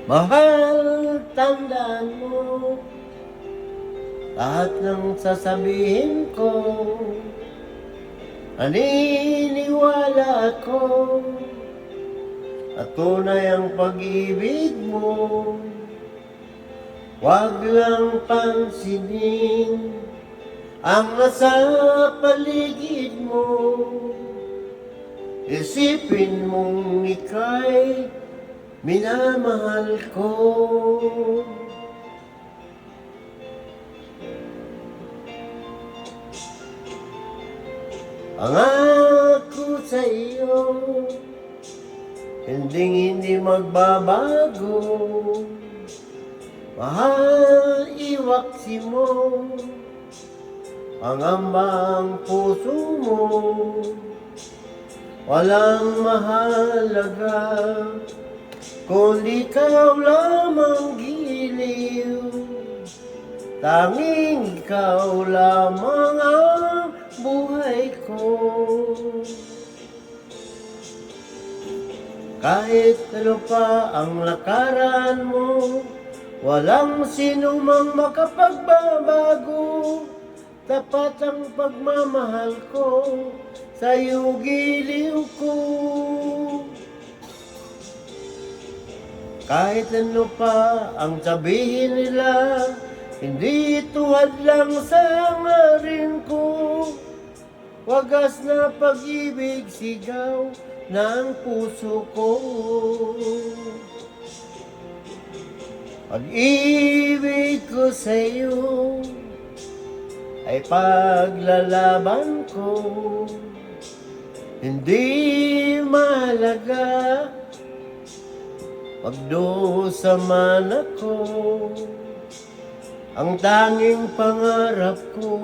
Mahal, tandaan mo, lahat ng sasabihin ko, naniniwala ako, at tunay ang pag-ibig mo. Huwag lang pansinin ang nasa paligid mo. Isipin mong ika'y minamahal ko. Pangako sa iyo, hindi magbabago. Mahal, iwaksi mo, pangamba ang puso mo. Walang mahalaga, kundi ikaw lamang giliw. Tanging ikaw lamang ang buhay ko. Kahit ano pa ang lakaran mo, walang sino mang makapagbabago. Tapat ang pagmamahal ko, sa'yo giliw ko. Kahit ano pa ang sabihin nila, hindi tuhad lang sa hangarin ko. Wagas na pag-ibig, sigaw ng puso ko. Pag-ibig ko sa'yo ay paglalaban ko. Hindi mahalaga pagdusa man ako. Ang tanging pangarap ko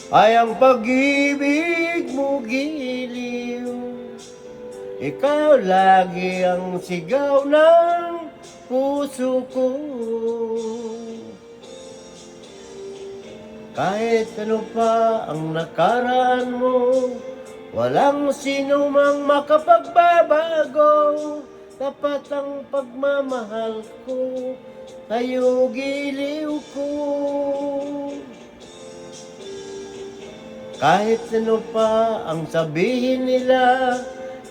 ay ang pag-ibig mo giliw. Ikaw lagi ang sigaw ng puso ko. Kahit ano pa ang nakaraan mo, walang sino mang makapagbabago. Tapat ang pagmamahal ko, sa'yo giliw ko. Kahit ano pa ang sabihin nila,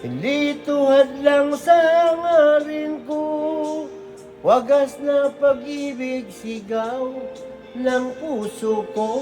hindi tuhad lang sa hangarin ko. Wagas na pag-ibig, sigaw ng puso ko.